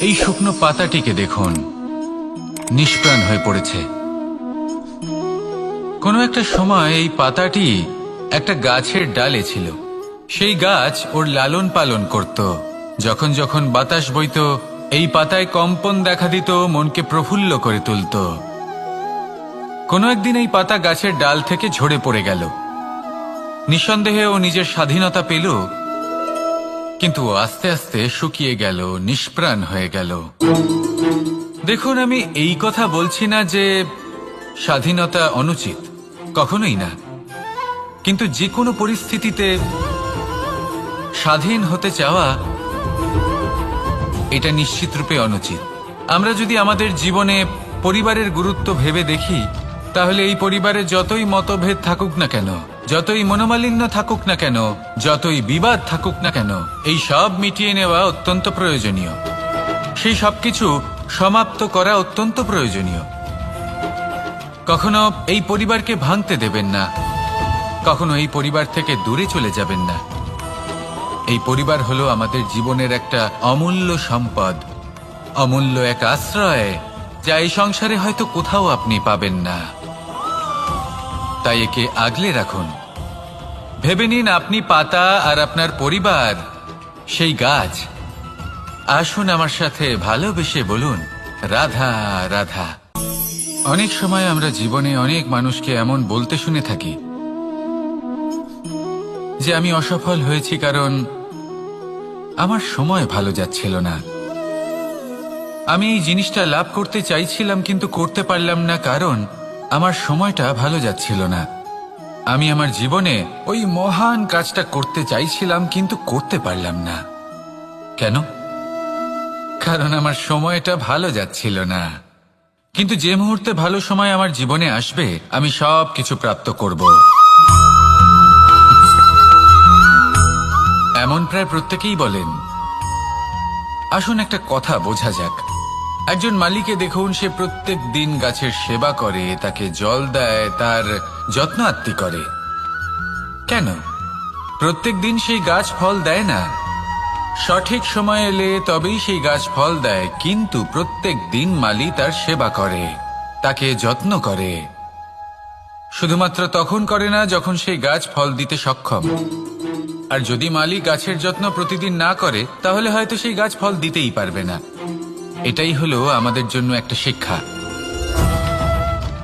এই শুকনো পাতাটিকে দেখুন, নিষ্প্রাণ হয়ে পড়েছে। কোনো একটা সময় এই পাতাটি একটা গাছের ডালে ছিল। সেই গাছ ওর লালন পালন করত। যখন যখন বাতাস বইত, এই পাতায় কম্পন দেখা দিত, মনকে প্রফুল্ল করে তুলত। কোনো একদিন এই পাতা গাছের ডাল থেকে ঝরে পড়ে গেল। নিঃসন্দেহে ও নিজের স্বাধীনতা পেল, কিন্তু আস্তে আস্তে শুকিয়ে গেল, নিষ্প্রাণ হয়ে গেল। দেখুন, আমি এই কথা বলছি না যে স্বাধীনতা অনুচিত, কখনোই না। কিন্তু যে কোনো পরিস্থিতিতে স্বাধীন হতে চাওয়া এটা নিশ্চিতরূপে অনুচিত। আমরা যদি আমাদের জীবনে পরিবারের গুরুত্ব ভেবে দেখি, তাহলে এই পরিবারে যতই মতভেদ থাকুক না কেন, যতই মনোমালিন্য থাকুক না কেন, যতই বিবাদ থাকুক না কেন, এই সব মিটিয়ে নেওয়া অত্যন্ত প্রয়োজনীয়। সেই সবকিছু সমাপ্ত করা অত্যন্ত প্রয়োজনীয়। কখনো এই পরিবারকে ভাঙতে দেবেন না, কখনো এই পরিবার থেকে দূরে চলে যাবেন না। এই পরিবার হলো আমাদের জীবনের একটা অমূল্য সম্পদ, অমূল্য এক আশ্রয়, যা এই সংসারে হয়তো কোথাও আপনি পাবেন না। তাই একে আগলে রাখুন। ভেবে নিন আপনি পাতা আর আপনার পরিবার সেই গাছ। আসুন আমার সাথে ভালোবেসে বলুন, রাধা রাধা। অনেক সময় আমরা জীবনে অনেক মানুষকে এমন বলতে শুনে থাকি যে আমি অসফল হয়েছি কারণ আমার সময় ভালো যাচ্ছিল না। আমি এই জিনিসটা লাভ করতে চাইছিলাম কিন্তু করতে পারলাম না কারণ আমার সময়টা ভালো যাচ্ছিল না। আমি আমার জীবনে ওই মহান কাজটা করতে চাইছিলাম কিন্তু করতে পারলাম না। কেন? কারণ আমার সময়টা ভালো যাচ্ছিল না। কিন্তু যে মুহূর্তে ভালো সময় আমার জীবনে আসবে, আমি সব কিছু প্রাপ্ত করব। এমন প্রায় প্রত্যেকেই বলেন। আসুন একটা কথা বোঝা যাক। একজন মালিকে দেখুন, সে প্রত্যেক দিন গাছের সেবা করে, তাকে জল দেয়, তার যত্ন আত্তি করে। কেন? প্রত্যেক দিন সেই গাছ ফল দেয় না। সঠিক সময় এলে তবেই সেই গাছ ফল দেয়, কিন্তু প্রত্যেক দিন মালি তার সেবা করে, তাকে যত্ন করে। শুধুমাত্র তখন করে না যখন সেই গাছ ফল দিতে সক্ষম। আর যদি মালি গাছের যত্ন প্রতিদিন না করে, তাহলে হয়তো সেই গাছ ফল দিতেই পারবে না। এটাই হলো আমাদের জন্য একটা শিক্ষা।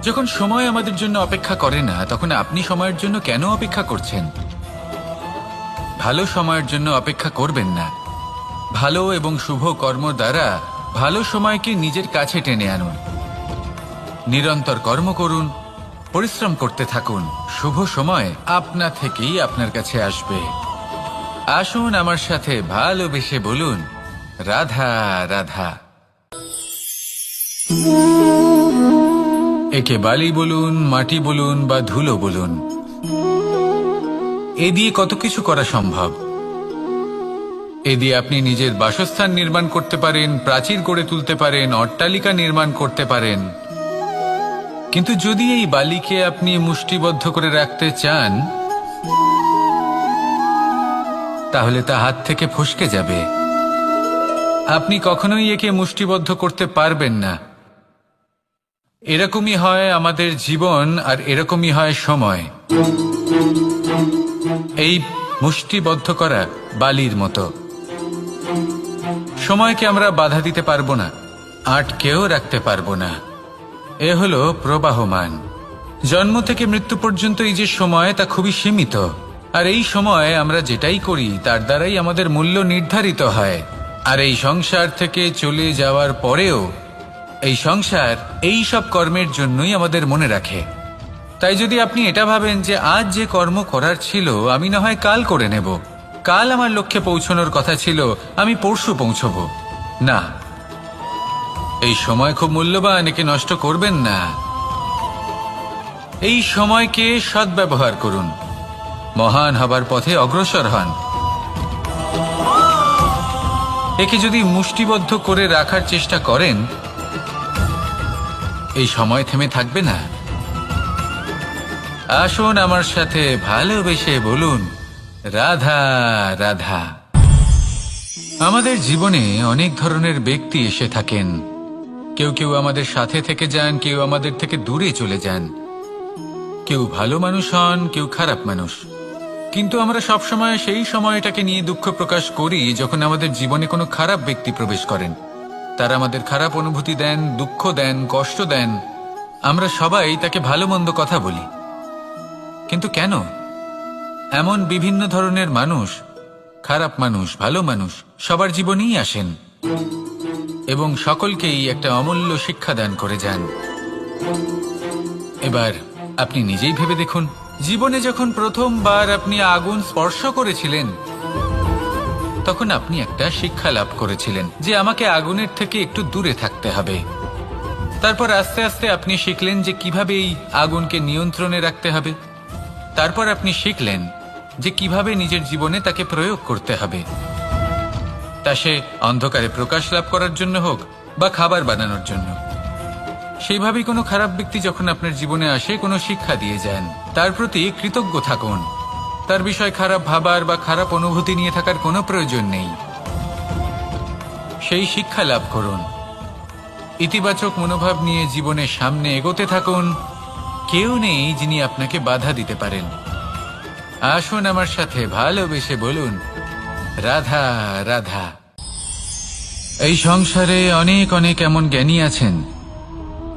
যখন সময় আমাদের জন্য অপেক্ষা করে না, তখন আপনি সময়ের জন্য কেন অপেক্ষা করছেন? ভালো সময়ের জন্য অপেক্ষা করবেন না। ভালো এবং শুভ কর্ম দ্বারা ভালো সময়কে নিজের কাছে টেনে আনুন। নিরন্তর কর্ম করুন, পরিশ্রম করতে থাকুন। শুভ সময় আপনা থেকেই আপনার কাছে আসবে। আসুন আমার সাথে ভালোবেসে বলুন, রাধা রাধা। একে বালি বলুন, মাটি বলুন বা ধুলো বলুন, এ দিয়ে কত কিছু করা সম্ভব। এ দিয়ে আপনি নিজের বাসস্থান নির্মাণ করতে পারেন, প্রাচীর গড়ে তুলতে পারেন, অট্টালিকা নির্মাণ করতে পারেন। কিন্তু যদি এই বালিকে আপনি মুষ্টিবদ্ধ করে রাখতে চান, তাহলে তা হাত থেকে ফসকে যাবে। আপনি কখনোই একে মুষ্টিবদ্ধ করতে পারবেন না। এরকমই হয় আমাদের জীবন, আর এরকমই হয় সময়। এই মুষ্টিবদ্ধ করা বালির মতো। সময়কে আমরা বাধা দিতে পারবো না, আটকেও রাখতে পারবো না। এ হলো প্রবাহমান। জন্ম থেকে মৃত্যু পর্যন্ত এই যে সময়, তা খুবই সীমিত। আর এই সময় আমরা যেটাই করি তার দ্বারাই আমাদের মূল্য নির্ধারিত হয়। আর এই সংসার থেকে চলে যাওয়ার পরেও এই সংসার এই সব কর্মের জন্যই আমাদের মনে রাখে। তাই যদি আপনি এটা ভাবেন যে আজ যে কর্ম করার ছিল আমি না হয় কাল করে নেব, কাল আমার লক্ষ্যে পৌঁছানোর কথা ছিল আমি পরশু পৌঁছব, না, এই সময় খুব মূল্যবান, একে নষ্ট করবেন না। এই সময়কে সদ্ব্যবহার করুন, মহান হবার পথে অগ্রসর হন। একে যদি মুষ্টিবদ্ধ করে রাখার চেষ্টা করেন, এই সময় থেমে থাকবে না। আসুন আমার সাথে ভালোবেসে বলুন, রাধা রাধা। আমাদের জীবনে অনেক ধরনের ব্যক্তি এসে থাকেন। কেউ কেউ আমাদের সাথে থেকে যান, কেউ আমাদের থেকে দূরে চলে যান। কেউ ভালো মানুষ হন, কেউ খারাপ মানুষ। কিন্তু আমরা সবসময় সেই সময়টাকে নিয়ে দুঃখ প্রকাশ করি যখন আমাদের জীবনে কোনো খারাপ ব্যক্তি প্রবেশ করেন। তারা আমাদের খারাপ অনুভূতি দেন, দুঃখ দেন, কষ্ট দেন। আমরা সবাই তাকে ভালো মন্দ কথা বলি। কিন্তু কেন? এমন বিভিন্ন ধরনের মানুষ, খারাপ মানুষ, ভালো মানুষ সবার জীবনেই আসেন এবং সকলকেই একটা অমূল্য শিক্ষা দান করে যান। এবার আপনি নিজেই ভেবে দেখুন, জীবনে যখন প্রথমবার আপনি আগুন স্পর্শ করেছিলেন তখন আপনি একটা শিক্ষা লাভ করেছিলেন যে আমাকে আগুনের থেকে একটু দূরে থাকতে হবে। তারপর আস্তে আস্তে আপনি শিখলেন যে কিভাবে এই আগুনকে নিয়ন্ত্রণে রাখতে হবে। তারপর আপনি শিখলেন যে কিভাবে নিজের জীবনে তাকে প্রয়োগ করতে হবে, তা সে অন্ধকারে প্রকাশ লাভ করার জন্য হোক বা খাবার বানানোর জন্য। সেইভাবেই কোনো খারাপ ব্যক্তি যখন আপনার জীবনে আসে কোনো শিক্ষা দিয়ে যান, তার প্রতি কৃতজ্ঞ থাকুন। তার বিষয় খারাপ ভাবার বা খারাপ অনুভূতি নিয়ে থাকার কোনো প্রয়োজন নেই। সেই শিক্ষা লাভ করুন, ইতিবাচক মনোভাব নিয়ে জীবনের সামনে এগোতে থাকুন। কেউ নেই যিনি আপনাকে বাধা দিতে পারেন। আসুন আমার সাথে ভালোবেসে বলুন, রাধা রাধা। এই সংসারে অনেক অনেক এমন জ্ঞানী আছেন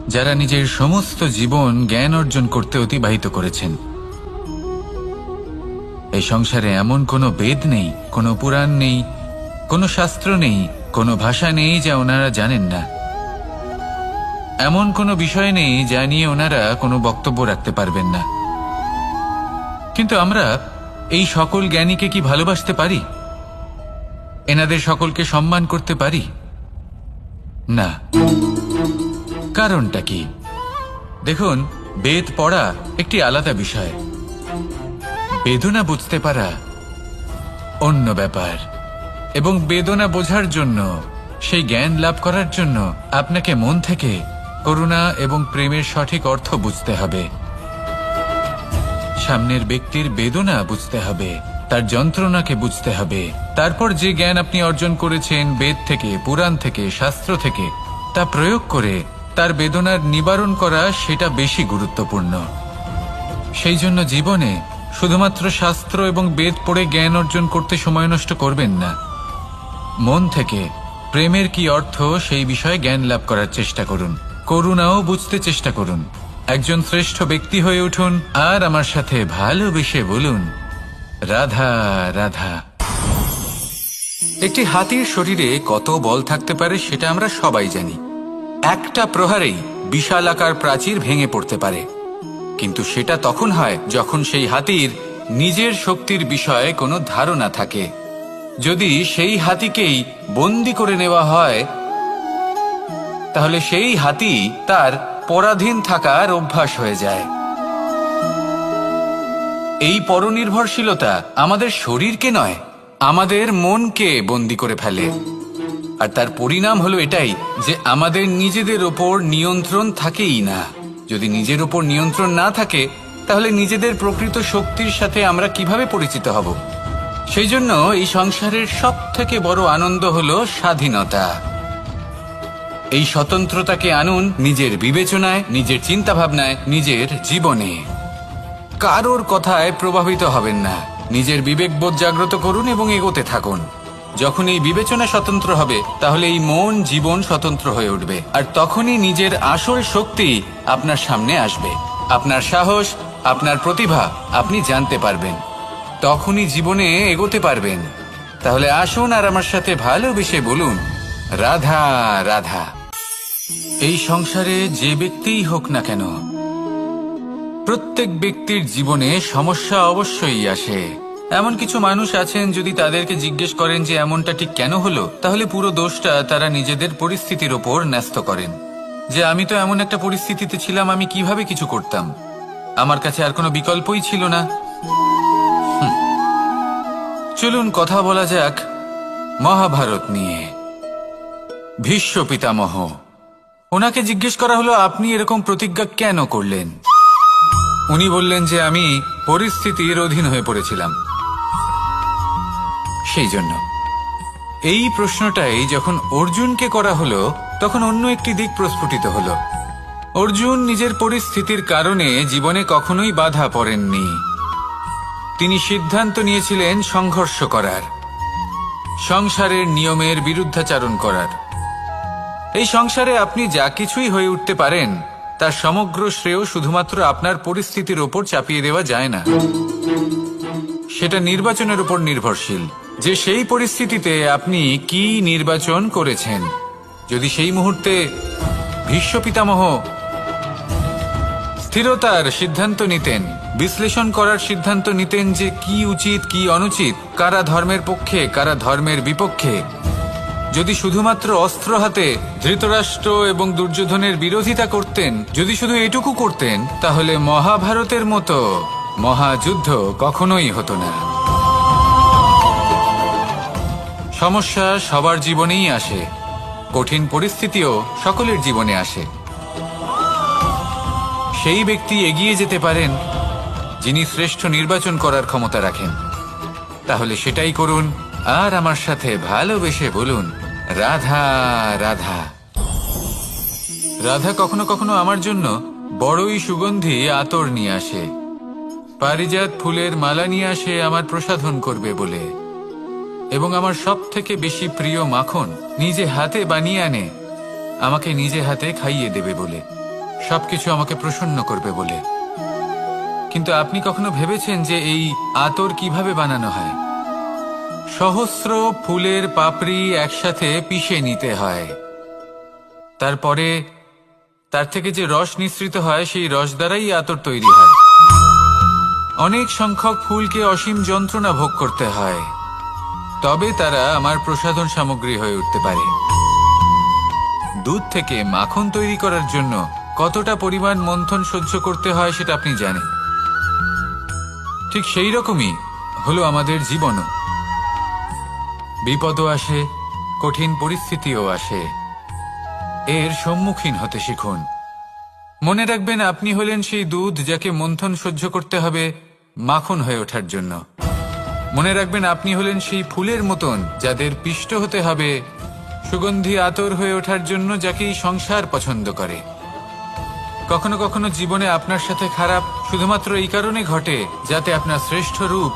যারা নিজের সমস্ত জীবন জ্ঞান অর্জন করতে অতিবাহিত করেছেন। এই সংসারে এমন কোনো বেদ নেই, কোনো পুরাণ নেই, কোনো শাস্ত্র নেই, কোনো ভাষা নেই যা ওনারা জানেন না। এমন কোনো বিষয় নেই যা নিয়ে ওনারা কোনো বক্তব্য রাখতে পারবেন না। কিন্তু আমরা এই সকল জ্ঞানীকে কি ভালোবাসতে পারি? এনাদের সকলকে সম্মান করতে পারি না। কারণটা কি? দেখুন, বেদ পড়া একটি আলাদা বিষয়, বেদনা বুঝতে পারা অন্য ব্যাপার। এবং বেদনা বোঝার জন্য, সেই জ্ঞান লাভ করার জন্য আপনাকে মন থেকে করুণা এবং প্রেমের সঠিক অর্থ বুঝতে হবে। সামনের ব্যক্তির বেদনা বুঝতে হবে, তার যন্ত্রণাকে বুঝতে হবে। তারপর যে জ্ঞান আপনি অর্জন করেছেন বেদ থেকে, পুরাণ থেকে, শাস্ত্র থেকে, তা প্রয়োগ করে তার বেদনার নিবারণ করা, সেটা বেশি গুরুত্বপূর্ণ। সেই জন্য জীবনে শুধুমাত্র শাস্ত্র এবং বেদ পড়ে জ্ঞান অর্জন করতে সময় নষ্ট করবেন না। মন থেকে প্রেমের কি অর্থ সেই বিষয়ে জ্ঞান লাভ করার চেষ্টা করুন। করুণাও বুঝতে চেষ্টা করুন। একজন শ্রেষ্ঠ ব্যক্তি হয়ে উঠুন আর আমার সাথে ভালোবেসে বলুন, রাধা রাধা। একটি হাতির শরীরে কত বল থাকতে পারে সেটা আমরা সবাই জানি। একটা প্রহারেই বিশালাকার প্রাচীর ভেঙে পড়তে পারে। কিন্তু সেটা তখন হয় যখন সেই হাতির নিজের শক্তির বিষয়ে কোনো ধারণা থাকে। যদি সেই হাতিকেই বন্দি করে নেওয়া হয় তাহলে সেই হাতি তার পরাধীন থাকার অভ্যাস হয়ে যায়। এই পরনির্ভরশীলতা আমাদের শরীরকে নয়, আমাদের মনকে বন্দি করে ফেলে। আর তার পরিণাম হলো এটাই যে আমাদের নিজেদের ওপর নিয়ন্ত্রণ থাকেই না। যদি নিজের ওপর নিয়ন্ত্রণ না থাকে তাহলে নিজেদের প্রকৃত শক্তির সাথে আমরা কিভাবে পরিচিত হব? সেই জন্য এই সংসারের সবথেকে বড় আনন্দ হলো স্বাধীনতা। এই স্বতন্ত্রতাকে আনুন নিজের বিবেচনায়, নিজের চিন্তা ভাবনায়, নিজের জীবনে। কারোর কথায় প্রভাবিত হবেন না। নিজের বিবেকবোধ জাগ্রত করুন এবং এগোতে থাকুন। যখন এই বিবেচনা স্বতন্ত্র হবে তাহলে এই মন, জীবন স্বতন্ত্র হয়ে উঠবে। আর তখনই নিজের আসল শক্তি আপনার সামনে আসবে। আপনার সাহস, আপনার প্রতিভা আপনি জানতে পারবেন। তখনই জীবনে এগোতে পারবেন। তাহলে আসুন আর আমার সাথে ভালোবেসে বলুন, রাধা রাধা। এই সংসারে যে ব্যক্তিই হোক না কেন, প্রত্যেক ব্যক্তির জীবনে সমস্যা অবশ্যই আসে। এমন কিছু মানুষ আছেন, যদি তাদেরকে জিজ্ঞেস করেন যে এমনটা ঠিক কেন হলো, তাহলে পুরো দোষটা তারা নিজেদের পরিস্থিতির ওপর ন্যস্ত করেন। যে আমি তো এমন একটা পরিস্থিতিতে ছিলাম, আমি কিভাবে কিছু করতাম, আমার কাছে আর কোনো বিকল্পই ছিল না। চলুন কথা বলা যাক মহাভারত নিয়ে। ভীষ্ম পিতামহ, ওনাকে জিজ্ঞেস করা হলো আপনি এরকম প্রতিজ্ঞা কেন করলেন? উনি বললেন যে আমি পরিস্থিতির অধীন হয়ে পড়েছিলাম, সেই জন্য। এই প্রশ্নটাই যখন অর্জুনকে করা হলো তখন অন্য একটি দিক প্রস্ফুটিত হলো। অর্জুন নিজের পরিস্থিতির কারণে জীবনে কখনোই বাধা পড়েননি। তিনি সিদ্ধান্ত নিয়েছিলেন সংঘর্ষ করার, সংসারের নিয়মের বিরুদ্ধাচারণ করার। এই সংসারে আপনি যা কিছুই হয়ে উঠতে পারেন তার সমগ্র শ্রেয় শুধুমাত্র আপনার পরিস্থিতির ওপর চাপিয়ে দেওয়া যায় না। সেটা নির্বাচনের উপর নির্ভরশীল যে সেই পরিস্থিতিতে আপনি কি নির্বাচন করেছেন। যদি সেই মুহূর্তে ভীষ্ম পিতামহ স্থিরতার সিদ্ধান্ত নিতেন, বিশ্লেষণ করার সিদ্ধান্ত নিতেন যে কি উচিত কি অনুচিত, কারা ধর্মের পক্ষে কারা ধর্মের বিপক্ষে, যদি শুধুমাত্র অস্ত্র হাতে ধৃতরাষ্ট্র এবং দুর্যোধনের বিরোধিতা করতেন, যদি শুধু এটুকু করতেন, তাহলে মহাভারতের মতো মহাযুদ্ধ কখনোই হতো না। সমস্যা সবার জীবনেই আসে, কঠিন পরিস্থিতিও সকলের জীবনে আসে। সেই ব্যক্তি এগিয়ে যেতে পারেন যিনি শ্রেষ্ঠ নির্বাচন করার ক্ষমতা রাখেন। তাহলে সেটাই করুন আর আমার সাথে ভালোবেসে বলুন, রাধা রাধা। রাধা কখনো কখনো আমার জন্য বড়ই সুগন্ধি আতর নিয়ে আসে, পারিজাত ফুলের মালা নিয়ে আসে আমার প্রসাধন করবে বলে, এবং আমার সব থেকে বেশি প্রিয় মাখন নিজে হাতে বানিয়ে আনে আমাকে নিজে হাতে খাইয়ে দেবে বলে, সবকিছু আমাকে প্রসন্ন করবে বলে। কিন্তু আপনি কখনো ভেবেছেন যে এই আতর কিভাবে বানানো হয়? সহস্র ফুলের পাপড়ি একসাথে পিষে নিতে হয়, তারপরে তার থেকে যে রস নিঃসৃত হয় সেই রস দ্বারাই আতর তৈরি হয়। অনেক সংখ্যক ফুলকে অসীম যন্ত্রণা ভোগ করতে হয়, তবে তারা আমার প্রসাধন সামগ্রী হয়ে উঠতে পারে। দুধ থেকে মাখন তৈরি করার জন্য কতটা পরিমাণ মন্থন সহ্য করতে হয় সেটা আপনি জানেন। ঠিক সেই রকমই হলো আমাদের জীবনও। বিপদও আসে, কঠিন পরিস্থিতিও আসে, এর সম্মুখীন হতে শিখুন। মনে রাখবেন আপনি হলেন সেই দুধ যাকে মন্থন সহ্য করতে হবে মাখন হয়ে ওঠার জন্য। মনে রাখবেন আপনি হলেন সেই ফুলের মতন যাদের পিষ্ট হতে হবে সুগন্ধি আতর হয়ে ওঠার জন্য, যাকে এই সংসার পছন্দ করে। কখনো কখনো জীবনে আপনার সাথে খারাপ শুধুমাত্র এই কারণে ঘটে যাতে আপনার শ্রেষ্ঠ রূপ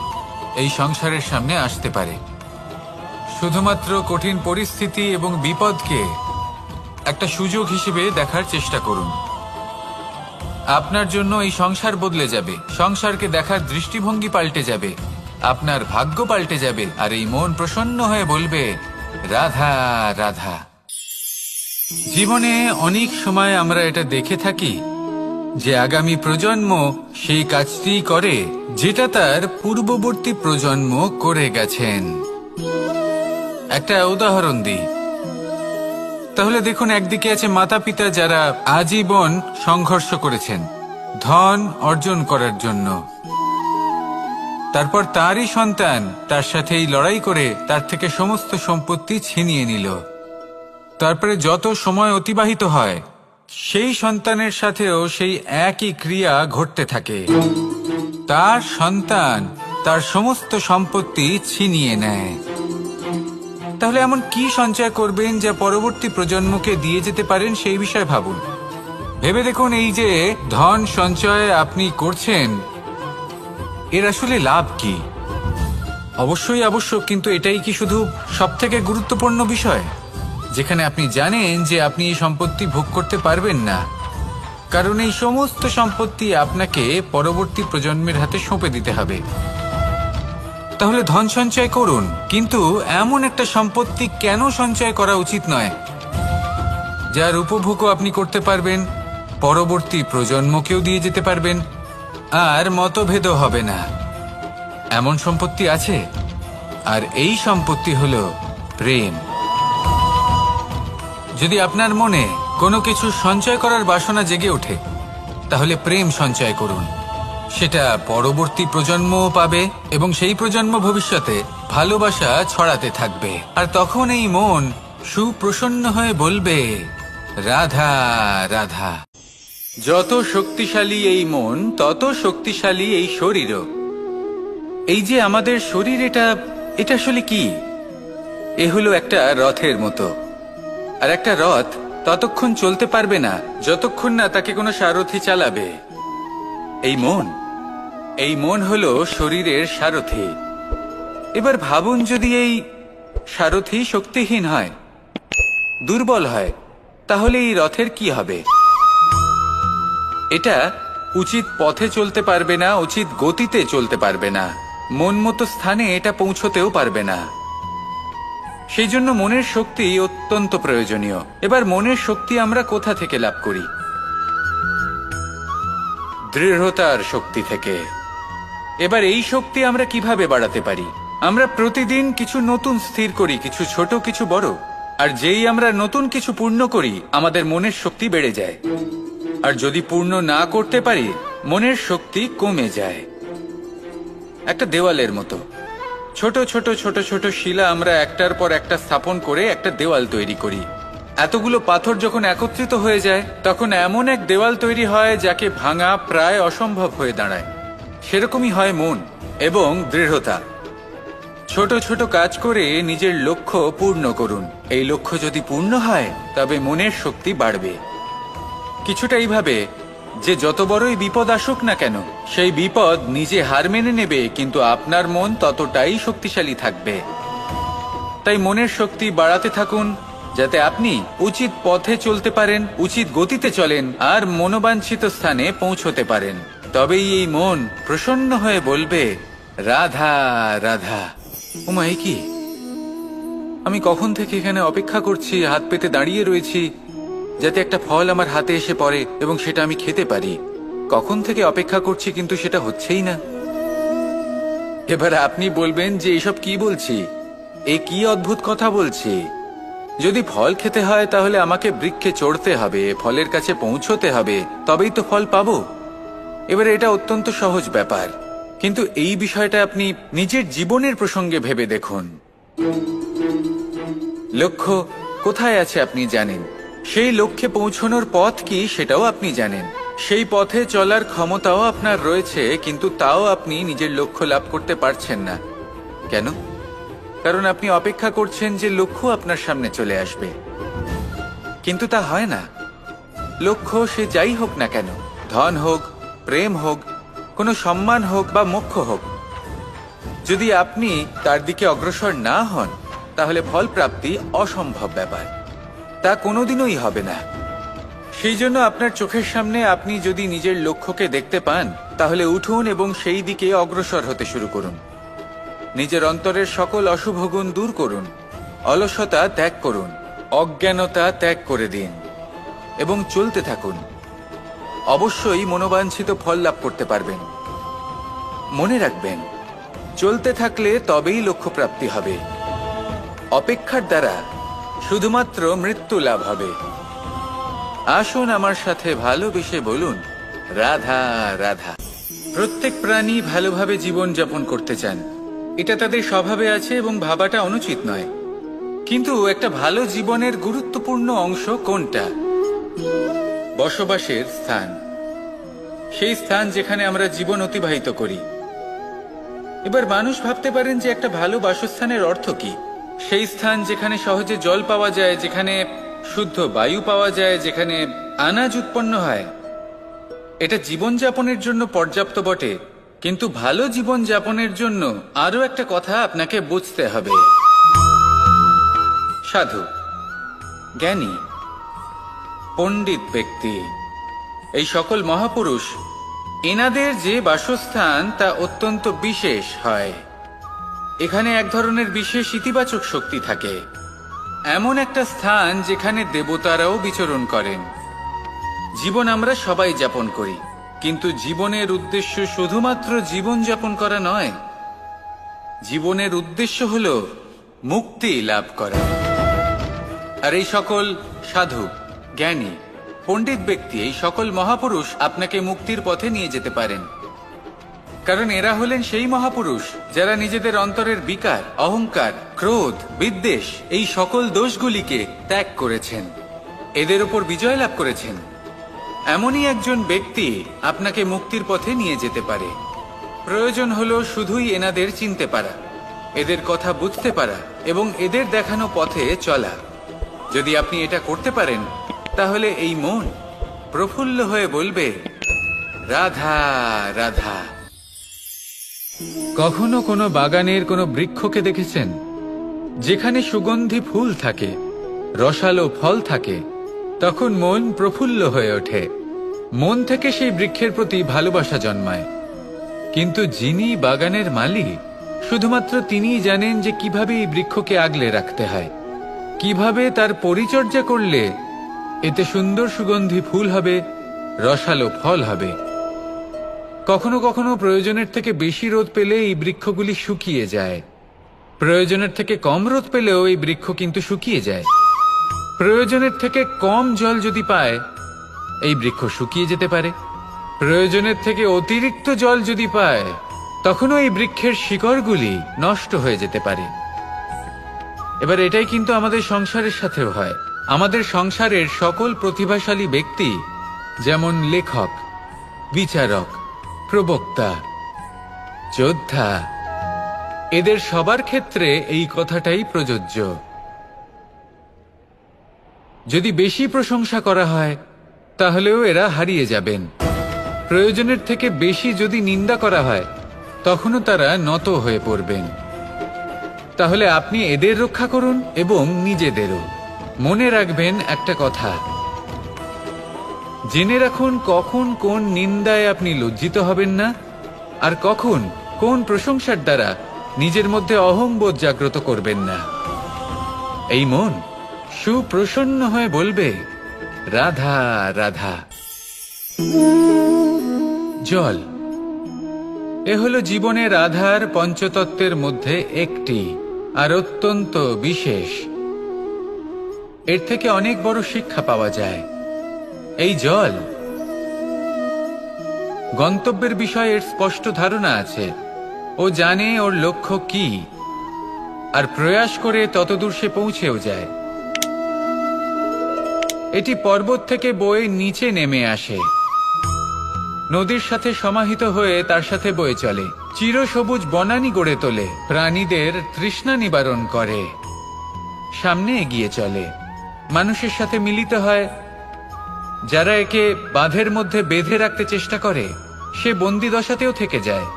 এই সংসারের সামনে আসতে পারে। শুধুমাত্র কঠিন পরিস্থিতি এবং বিপদকে একটা সুযোগ হিসেবে দেখার চেষ্টা করুন। আপনার জন্য এই সংসার বদলে যাবে, সংসারকে দেখার দৃষ্টিভঙ্গি পাল্টে যাবে, আপনার ভাগ্য পাল্টে যাবে, আর এই মন প্রসন্ন হয়ে বলবে, রাধা রাধা। জীবনে অনেক সময় আমরা এটা দেখে থাকি যে আগামী প্রজন্ম সেই কাজটি করে যেটা তার পূর্ববর্তী প্রজন্ম করে গেছেন। একটা উদাহরণ দিই তাহলে দেখুন, একদিকে আছে মাতা পিতা যারা আজীবন সংঘর্ষ করেছেন ধন অর্জন করার জন্য, তারপর তারই সন্তান তার সাথে এই লড়াই করে তার থেকে সমস্ত সম্পত্তি ছিনিয়ে নিল। তারপরে যত সময় অতিবাহিত হয় সেই সন্তানের সাথেও সেই একই ক্রিয়া ঘটতে থাকে, তার সন্তান তার সমস্ত সম্পত্তি ছিনিয়ে নেয়। তাহলে এমন কি সঞ্চয় করবেন যা পরবর্তী প্রজন্মকে দিয়ে যেতে পারেন সেই বিষয়ে ভাবুন। ভেবে দেখুন, এই যে ধন সঞ্চয় আপনি করছেন এর আসলে লাভ কি? অবশ্যই আবশ্যক, কিন্তু এটাই কি শুধু সবথেকে গুরুত্বপূর্ণ বিষয় যেখানে আপনি জানেন যে আপনি এই সম্পত্তি ভোগ করতে পারবেন না, কারণ এই সমস্ত সম্পত্তি আপনাকে পরবর্তী প্রজন্মের হাতে সঁপে দিতে হবে। তাহলে ধন সঞ্চয় করুন, কিন্তু এমন একটা সম্পত্তি কেন সঞ্চয় করা উচিত নয় যার উপভোগও আপনি করতে পারবেন, পরবর্তী প্রজন্মকেও দিয়ে যেতে পারবেন, আর মতভেদও হবে না। এমন সম্পত্তি আছে, আর এই সম্পত্তি হলো প্রেম। যদি আপনার মনে কোনো কিছু সঞ্চয় করার বাসনা জেগে ওঠে তাহলে প্রেম সঞ্চয় করুন। সেটা পরবর্তী প্রজন্মও পাবে এবং সেই প্রজন্ম ভবিষ্যতে ভালোবাসা ছড়াতে থাকবে, আর তখন এই মন সুপ্রসন্ন হয়ে বলবে, রাধা রাধা। যত শক্তিশালী এই মন তত শক্তিশালী এই শরীরও। এই যে আমাদের শরীর, এটা আসলে কি? এ হলো একটা রথের মতো, আর একটা রথ ততক্ষণ চলতে পারবে না যতক্ষণ না তাকে কোনো সারথি চালাবে। এই মন হলো শরীরের সারথি। এবার ভাবুন, যদি এই সারথি শক্তিহীন হয়, দুর্বল হয়, তাহলে এই রথের কি হবে? এটা উচিত পথে চলতে পারবে না, উচিত গতিতে চলতে পারবে না, মন মতো স্থানে এটা পৌঁছতেও পারবে না। সেই জন্য মনের শক্তি অত্যন্ত প্রয়োজনীয়। এবার মনের শক্তি আমরা কোথা থেকে লাভ করি? দৃঢ়তার শক্তি থেকে। এবার এই শক্তি আমরা কিভাবে বাড়াতে পারি? আমরা প্রতিদিন কিছু নতুন স্থির করি, কিছু ছোট কিছু বড়, আর যেই আমরা নতুন কিছু পূর্ণ করি আমাদের মনের শক্তি বেড়ে যায়। আর যদি পূর্ণ না করতে পারি মনের শক্তি কমে যায়। একটা দেওয়ালের মতো ছোট ছোট ছোট ছোট শিলা আমরা একটার পর একটা স্থাপন করে একটা দেওয়াল তৈরি করি। এতগুলো পাথর যখন একত্রিত হয়ে যায় তখন এমন এক দেওয়াল তৈরি হয় যাকে ভাঙা প্রায় অসম্ভব হয়ে দাঁড়ায়। সেরকমই হয় মন এবং দৃঢ়তা। ছোট ছোট কাজ করে নিজের লক্ষ্য পূর্ণ করুন। এই লক্ষ্য যদি পূর্ণ হয় তবে মনের শক্তি বাড়বে। কিছুটা এইভাবে যে যত বড়ই বিপদ আসুক না কেন সেই বিপদ নিজে হার মেনে নেবে, কিন্তু আপনার মন ততটাই শক্তিশালী থাকবে। তাই মনের শক্তি বাড়াতে থাকুন যাতে আপনি উচিত পথে চলতে পারেন, উচিত গতিতে চলেন আর মনোবাঞ্ছিত স্থানে পৌঁছতে পারেন। তবেই এই মন প্রসন্ন হয়ে বলবে, রাধা রাধা। ওমা, এ কি? আমি কখন থেকে এখানে অপেক্ষা করছি, হাত পেতে দাঁড়িয়ে রয়েছি যাতে একটা ফল আমার হাতে এসে পড়ে এবং সেটা আমি খেতে পারি। কখন থেকে অপেক্ষা করছি, কিন্তু সেটা হচ্ছেই না। এবার আপনি বলবেন যে এসব কি বলছি, এ কি অদ্ভুত কথা বলছি। যদি ফল খেতে হয় তাহলে আমাকে বৃক্ষে চড়তে হবে, ফলের কাছে পৌঁছতে হবে, তবেই তো ফল পাবো। এবারে এটা অত্যন্ত সহজ ব্যাপার, কিন্তু এই বিষয়টা আপনি নিজের জীবনের প্রসঙ্গে ভেবে দেখুন। লক্ষ্য কোথায় আছে আপনি জানেন, সেই লক্ষ্যে পৌঁছানোর পথ কি সেটাও আপনি জানেন, সেই পথে চলার ক্ষমতাও আপনার রয়েছে, কিন্তু তাও আপনি নিজের লক্ষ্য লাভ করতে পারছেন না। কেন? কারণ আপনি অপেক্ষা করছেন যে লক্ষ্য আপনার সামনে চলে আসবে, কিন্তু তা হয় না। লক্ষ্য সে যাই হোক না কেন, ধন হোক, প্রেম হোক, কোনো সম্মান হোক বা মোক্ষ হোক, যদি আপনি তার দিকে অগ্রসর না হন তাহলে ফল প্রাপ্তি অসম্ভব ব্যাপার, তা কোনোদিনই হবে না। সেই জন্য আপনার চোখের সামনে আপনি যদি নিজের লক্ষ্যকে দেখতে পান তাহলে উঠুন এবং সেই দিকে অগ্রসর হতে শুরু করুন। নিজের অন্তরের সকল অশুভ গুণ দূর করুন, অলসতা ত্যাগ করুন, অজ্ঞানতা ত্যাগ করে দিন এবং চলতে থাকুন। অবশ্যই মনোবাঞ্ছিত ফল লাভ করতে পারবেন। মনে রাখবেন, চলতে থাকলে তবেই লক্ষ্য প্রাপ্তি হবে। অপেক্ষার দ্বারা শুধুমাত্র মৃত্যু লাভ হবে। আসুন আমার সাথে ভালোবেসে বলুন, রাধা রাধা। প্রত্যেক প্রাণী ভালোভাবে জীবন যাপন করতে চান, এটা তাদের স্বভাবে আছে এবং ভাবাটা অনুচিত নয়। কিন্তু একটা ভালো জীবনের গুরুত্বপূর্ণ অংশ কোনটা? বসবাসের স্থান, সেই স্থান যেখানে আমরা জীবন অতিবাহিত করি। এবার মানুষ ভাবতে পারেন যে একটা ভালো বাসস্থানের অর্থ কি? সেই স্থান যেখানে সহজে জল পাওয়া যায়, যেখানে শুদ্ধ বায়ু পাওয়া যায়, যেখানে আনাজ উৎপন্ন হয়। এটা জীবনযাপনের জন্য পর্যাপ্ত বটে, কিন্তু ভালো জীবন যাপনের জন্য আরো একটা কথা আপনাকে বুঝতে হবে। সাধু, জ্ঞানী, পণ্ডিত ব্যক্তি, এই সকল মহাপুরুষ, এনাদের যে বাসস্থান তা অত্যন্ত বিশেষ হয়। এখানে এক ধরনের বিশেষ ইতিবাচক শক্তি থাকে, এমন একটা স্থান যেখানে দেবতারাও বিচরণ করেন। জীবন আমরা সবাই যাপন করি, কিন্তু জীবনের উদ্দেশ্য শুধুমাত্র জীবন যাপন করা নয়। জীবনের উদ্দেশ্য হল মুক্তি লাভ করা। আর এই সকল সাধু, জ্ঞানী, পণ্ডিত ব্যক্তি, এই সকল মহাপুরুষ আপনাকে মুক্তির পথে নিয়ে যেতে পারেন। কারণ এরা হলেন সেই মহাপুরুষ যারা নিজেদের অন্তরের বিকার, অহংকার, ক্রোধ, বিদ্বেষ এই সকল দোষগুলিকে ত্যাগ করেছেন, এদের উপর বিজয় লাভ করেছেন। এমনই একজন ব্যক্তি আপনাকে মুক্তির পথে নিয়ে যেতে পারে। প্রয়োজন হলো শুধুই এনাদের চিনতে পারা। এদের কথা বুঝতে পারা এবং এদের দেখানো পথে চলা। যদি আপনি এটা করতে পারেন তাহলে এই মন প্রফুল্ল হয়ে বলবে, রাধা রাধা। কখনো কোনো বাগানের কোনো বৃক্ষকে দেখেছেন যেখানে সুগন্ধি ফুল থাকে, রসালো ফল থাকে? তখন মন প্রফুল্ল হয়ে ওঠে, মন থেকে সেই বৃক্ষের প্রতি ভালোবাসা জন্মায়। কিন্তু যিনি বাগানের মালিক, শুধুমাত্র তিনিই জানেন যে কিভাবে এই বৃক্ষকে আগলে রাখতে হয়, কিভাবে তার পরিচর্যা করলে এতে সুন্দর সুগন্ধি ফুল হবে, রসালো ফল হবে। কখনো কখনো প্রয়োজনের থেকে বেশি রোদ পেলে এই বৃক্ষগুলি শুকিয়ে যায়, প্রয়োজনের থেকে কম রোদ পেলেও এই বৃক্ষ কিন্তু শুকিয়ে যায়। প্রয়োজনের থেকে কম জল যদি পায়, এই বৃক্ষ শুকিয়ে যেতে পারে। প্রয়োজনের থেকে অতিরিক্ত জল যদি পায়, তখনও এই বৃক্ষের শিকড়গুলি নষ্ট হয়ে যেতে পারে। এবার এটাই কিন্তু আমাদের সংসারের সাথেও হয়। আমাদের সংসারের সকল প্রতিভাশালী ব্যক্তি, যেমন লেখক, বিচারক, প্রবক্তা, যোদ্ধা, এদের সবার ক্ষেত্রে এই কথাটাই প্রযোজ্য। যদি বেশি প্রশংসা করা হয় তাহলেও এরা হারিয়ে যাবেন। প্রয়োজনের থেকে বেশি যদি নিন্দা করা হয় তখনও তারা নত হয়ে পড়বেন। তাহলে আপনি এদের রক্ষা করুন এবং নিজেদেরও। মনে রাখবেন একটা কথা, জেনে রাখুন কখন কোন নিন্দায় আপনি লজ্জিত হবেন না, আর কখন কোন প্রশংসার দ্বারা নিজের মধ্যে অহংবোধ জাগ্রত করবেন না। এই মন সুপ্রসন্ন হয়ে বলবে, রাধা রাধা। জল এ হলো জীবনের আধার পঞ্চতত্ত্বের মধ্যে একটি, আর অত্যন্ত বিশেষ। এর থেকে অনেক বড় শিক্ষা পাওয়া যায়। এই জল গন্তব্যের বিষয়ে এর স্পষ্ট ধারণা আছে। ও জানে ওর লক্ষ্য কি, আর প্রয়াস করে ততদূর সে পৌঁছেও যায়। এটি পর্বত থেকে বয়ে নিচে নেমে আসে, নদীর সাথে সমাহিত হয়ে তার সাথে বয়ে চলে, চিরসবুজ বনানী গড়ে তোলে, প্রাণীদের তৃষ্ণা নিবারণ করে, সামনে এগিয়ে চলে, মানুষের সাথে মিলিত হয়। যারা একে বাঁধের মধ্যে বেঁধে রাখতে চেষ্টা করে, সে বন্দি দশাতেও থেকে যায়,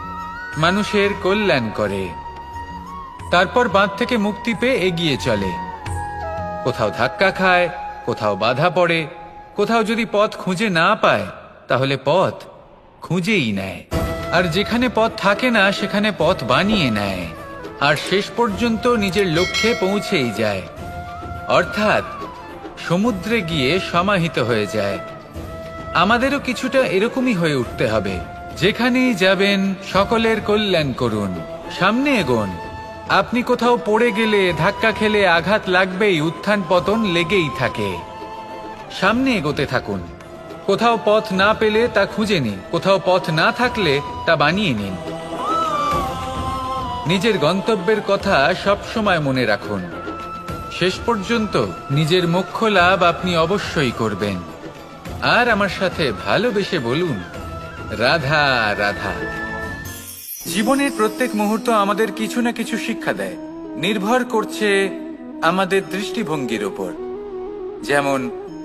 মানুষের কল্যাণ করে। তারপর বাঁধ থেকে মুক্তি পেয়ে এগিয়ে চলে, কোথাও ধাক্কা খায়, কোথাও বাধা পড়ে, কোথাও যদি পথ খুঁজে না পায় তাহলে পথ খুঁজেই নেয়, আর যেখানে পথ থাকে না সেখানে পথ বানিয়ে নেয়, আর শেষ পর্যন্ত নিজের লক্ষ্যে পৌঁছেই যায়, অর্থাৎ সমুদ্রে গিয়ে সমাহিত হয়ে যায়। আমাদেরও কিছুটা এরকমই হয়ে উঠতে হবে। যেখানেই যাবেন সকলের কল্যাণ করুন, সামনে এগোন। আপনি কোথাও পড়ে গেলে, ধাক্কা খেলে আঘাত লাগবেই, উত্থান পতন লেগেই থাকে। সামনে এগোতে থাকুন। কোথাও পথ না পেলে তা খুঁজে নিন, কোথাও পথ না থাকলে তা বানিয়ে নিন। নিজের গন্তব্যের কথা সব সময় মনে রাখুন। শেষ পর্যন্ত নিজের মোক্ষ লাভ আপনি অবশ্যই করবেন। আর আমার সাথে ভালোবেসে বলুন, রাধা রাধা। জীবনের প্রত্যেক মুহূর্ত আমাদের কিছু না কিছু শিক্ষা দেয়, নির্ভর করছে আমাদের দৃষ্টিভঙ্গির উপর। যেমন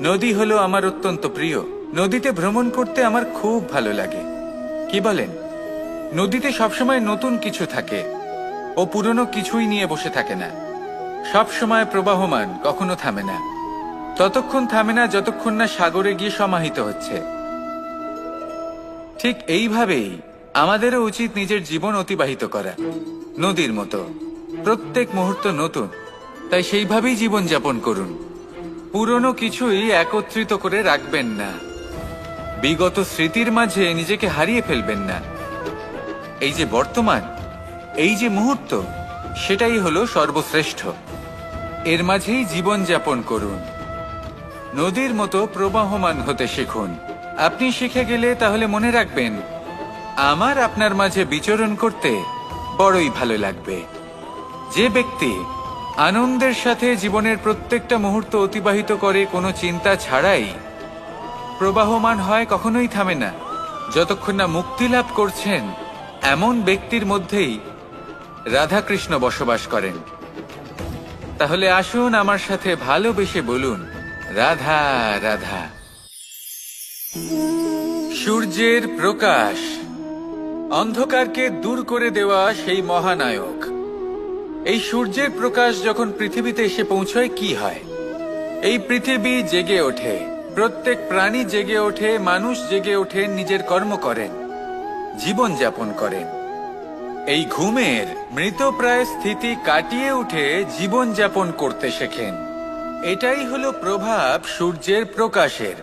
নদী হলো আমার অত্যন্ত প্রিয়, নদীতে ভ্রমণ করতে আমার খুব ভালো লাগে। কি বলেন? নদীতে সবসময় নতুন কিছু থাকে, ও পুরনো কিছুই নিয়ে বসে থাকে না, সব সময় প্রবাহমান, কখনো থামে না। ততক্ষণ থামে না যতক্ষণ না সাগরে গিয়ে সমাহিত হচ্ছে। ঠিক এইভাবেই আমাদেরও উচিত নিজের জীবন অতিবাহিত করা, নদীর মতো। প্রত্যেক মুহূর্ত নতুন, তাই সেইভাবেই জীবন যাপন করুন। পুরনো কিছুই একত্রিত করে রাখবেন না, বিগত স্মৃতির মাঝে নিজেকে হারিয়ে ফেলবেন না। এই যে বর্তমান, এই যে মুহূর্ত, সেটাই হলো সর্বশ্রেষ্ঠ। এর মাঝেই জীবন যাপন করুন, নদীর মতো প্রবাহমান হতে শিখুন। আপনি শিখে গেলে তাহলে মনে রাখবেন, আমার আপনার মাঝে বিচরণ করতে বড়ই ভালো লাগবে। যে ব্যক্তি আনন্দের সাথে জীবনের প্রত্যেকটা মুহূর্ত অতিবাহিত করে কোনো চিন্তা ছাড়াই, প্রবাহমান হয়, কখনোই থামে না, যতক্ষণ না মুক্তি লাভ করছেন, এমন ব্যক্তির মধ্যেই রাধাকৃষ্ণ বসবাস করেন। তাহলে আসুন আমার সাথে ভালোবেসে বলুন, রাধা রাধা। সূর্যের প্রকাশ, অন্ধকারকে দূর করে দেওয়া সেই মহানায়ক। এই সূর্যের প্রকাশ যখন পৃথিবীতে এসে পৌঁছয় কি হয়? এই পৃথিবী জেগে ওঠে, প্রত্যেক প্রাণী জেগে ওঠে, মানুষ জেগে ওঠে, নিজের কর্ম করেন, জীবন যাপন করেন। এই ঘুমের মৃতপ্রায় স্থিতি কাটিয়ে উঠে জীবন যাপন করতে শেখেন। এটাই হলো প্রভাব সূর্যের প্রকাশের।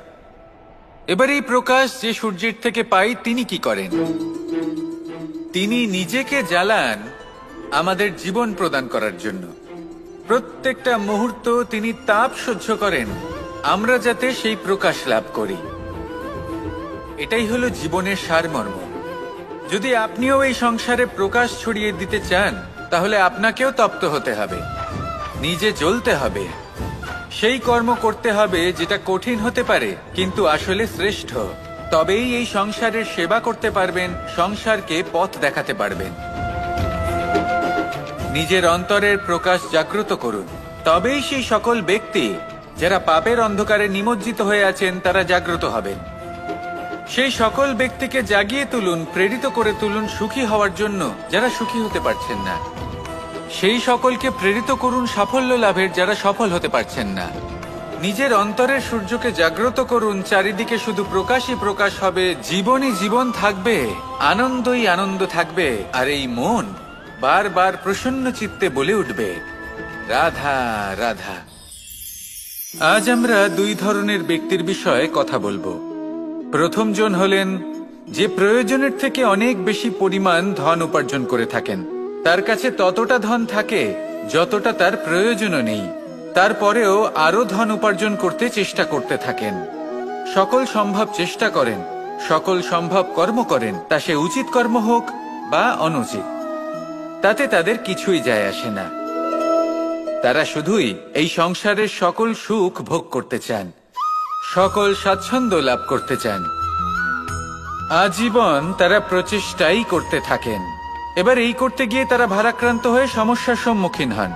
এবার এই প্রকাশ যে সূর্যের থেকে পাই, তিনি কি করেন? তিনি নিজেকে জ্বালান আমাদের জীবন প্রদান করার জন্য। প্রত্যেকটা মুহূর্ত তিনি তাপ সহ্য করেন, আমরা যাতে সেই প্রকাশ লাভ করি। এটাই হলো জীবনের সারমর্ম। যদি আপনিও এই সংসারে প্রকাশ ছড়িয়ে দিতে চান, তাহলে আপনাকেও তপ্ত হতে হবে, নিজে জ্বলতে হবে, সেই কর্ম করতে হবে যেটা কঠিন হতে পারে কিন্তু আসলে শ্রেষ্ঠ। তবেই এই সংসারের সেবা করতে পারবেন, সংসারকে পথ দেখাতে পারবেন। নিজের অন্তরের প্রকাশ জাগ্রত করুন, তবেই সেই সকল ব্যক্তি যারা পাপের অন্ধকারে নিমজ্জিত হয়ে আছেন তারা জাগ্রত হবেন। সেই সকল ব্যক্তিকে জাগিয়ে তুলুন, প্রেরিত করে তুলুন সুখী হওয়ার জন্য যারা সুখী হতে পারছেন না। সেই সকলকে প্রেরিত করুন সাফল্য লাভের যারা সফল হতে পারছেন না। নিজের অন্তরের সূর্যকে জাগ্রত করুন, চারিদিকে শুধু প্রকাশই প্রকাশ হবে, জীবনই জীবন থাকবে, আনন্দই আনন্দ থাকবে, আর এই মন বারবার প্রসন্ন চিত্তে বলে উঠবে, রাধা রাধা। আজ আমরা দুই ধরনের ব্যক্তির বিষয়ে কথা বলবো। প্রথম জন হলেন যে প্রয়োজনের থেকে অনেক বেশি পরিমাণ ধন উপার্জন করে থাকেন। তার কাছে ততটা ধন থাকে যতটা তার প্রয়োজনও নেই, তারপরেও আরো ধন উপার্জন করতে চেষ্টা করতে থাকেন। সকল সম্ভব চেষ্টা করেন, সকল সম্ভব কর্ম করেন, তা সে উচিত কর্ম হোক বা অনুচিত, তাতে তাদের কিছুই যায় আসে না। তারা শুধুই এই সংসারের সকল সুখ ভোগ করতে চান, সকল স্বাচ্ছন্দ্য লাভ করতে চান। আজীবন তারা প্রচেষ্টাই করতে থাকেন। এবার এই করতে গিয়ে তারা ভারাক্রান্ত হয়ে সমস্যার সম্মুখীন হন।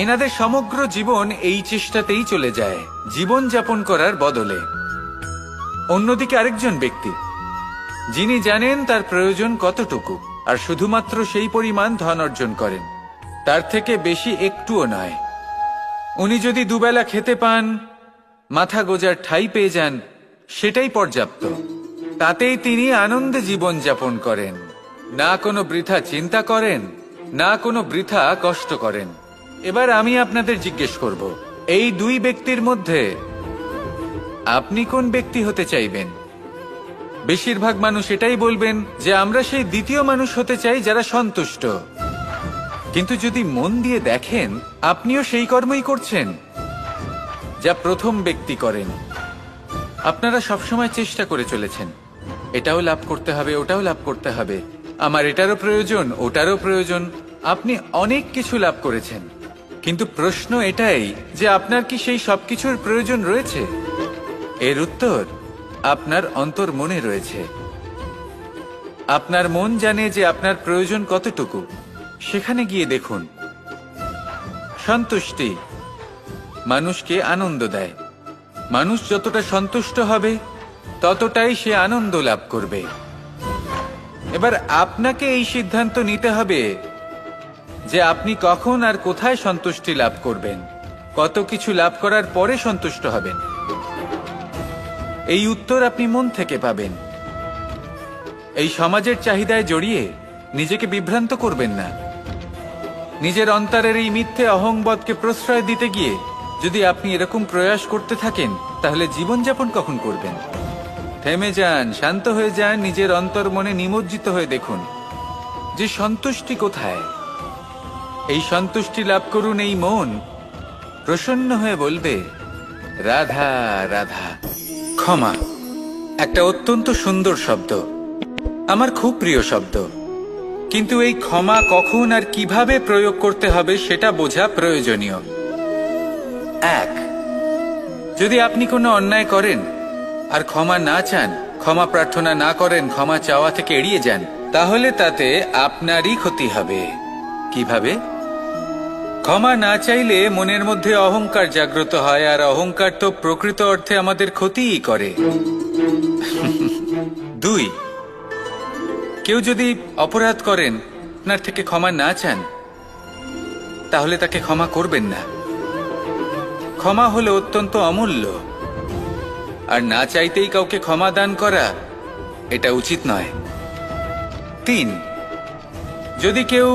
এনাদের সমগ্র জীবন এই চেষ্টাতেই চলে যায়, জীবন যাপন করার বদলে। অন্যদিকে আরেকজন ব্যক্তি যিনি জানেন তার প্রয়োজন কতটুকু, আর শুধুমাত্র সেই পরিমাণ ধন অর্জন করেন, তার থেকে বেশি একটুও নয়। উনি যদি দুবেলা খেতে পান, মাথা গোজার ঠাঁই পেয়ে যান, সেটাই পর্যাপ্ত। তাতেই তিনি আনন্দে জীবন যাপন করেন, না কোনো বৃথা চিন্তা করেন, না কোনো বৃথা কষ্ট করেন। এবার আমি আপনাদের জিজ্ঞেস করব, এই দুই ব্যক্তির মধ্যে আপনি কোন ব্যক্তি হতে চাইবেন? বেশিরভাগ মানুষ এটাই বলবেন যে আমরা সেই দ্বিতীয় মানুষ হতে চাই যারা সন্তুষ্ট। কিন্তু যদি মন দিয়ে দেখেন, আপনিও সেই কর্মই করছেন যা প্রথম ব্যক্তি করেন। আপনারা সবসময় চেষ্টা করে চলেছেন, এটাও লাভ করতে হবে, ওটাও লাভ করতে হবে, আমার এটারও প্রয়োজন, ওটারও প্রয়োজন। আপনি অনেক কিছু লাভ করেছেন, কিন্তু প্রশ্ন এটাই যে আপনার কি সেই সবকিছুর প্রয়োজন রয়েছে? এর উত্তর আপনার অন্তর মনে রয়েছে। আপনার মন জানে যে আপনার প্রয়োজন কতটুকু। সেখানে গিয়ে দেখুন। সন্তুষ্টি মানুষকে আনন্দ দেয়। মানুষ যতটা সন্তুষ্ট হবে ততটাই সে আনন্দ লাভ করবে। এবার আপনাকে এই সিদ্ধান্ত নিতে হবে যে আপনি কখন আর কোথায় সন্তুষ্টি লাভ করবেন, কত কিছু লাভ করার পরে সন্তুষ্ট হবেন। এই উত্তর আপনি মন থেকে পাবেন। এই সমাজের চাহিদায় জড়িয়ে নিজেকে বিভ্রান্ত করবেন না। নিজের অন্তরের এই মিথ্যে অহংবোধকে প্রশ্রয় দিতে গিয়ে যদি আপনি এরকম প্রয়াস করতে থাকেন, তাহলে জীবনযাপন কখন করবেন? থেমে যান, শান্ত হয়ে যান, নিজের অন্তর মনে নিমজ্জিত হয়ে দেখুন যে সন্তুষ্টি কোথায়। এই সন্তুষ্টি লাভ করুন। এই মন প্রসন্ন হয়ে বলবে, রাধা রাধা। ক্ষমা একটা অত্যন্ত সুন্দর শব্দ, আমার খুব প্রিয় শব্দ, কিন্তু এই ক্ষমা কখন আর কিভাবে প্রয়োগ করতে হবে সেটা বোঝা প্রয়োজনীয়। এক, যদি আপনি কোনো অন্যায় করেন আর ক্ষমা না চান, ক্ষমা প্রার্থনা না করেন, ক্ষমা চাওয়া থেকে এড়িয়ে যান, তাহলে তাতে আপনারই ক্ষতি হবে। কিভাবে? ক্ষমা না চাইলে মনের মধ্যে অহংকার জাগ্রত হয়, আর অহংকার তো প্রকৃত অর্থে আমাদের ক্ষতিই করে। 2, কেউ যদি অপরাধ করেন, আপনার থেকে ক্ষমা না চান, তাহলে তাকে ক্ষমা করবেন না। ক্ষমা হলো অত্যন্ত অমূল্য, আর না চাইতেই কাউকে ক্ষমা দান করা এটা উচিত নয়। 3, যদি কেউ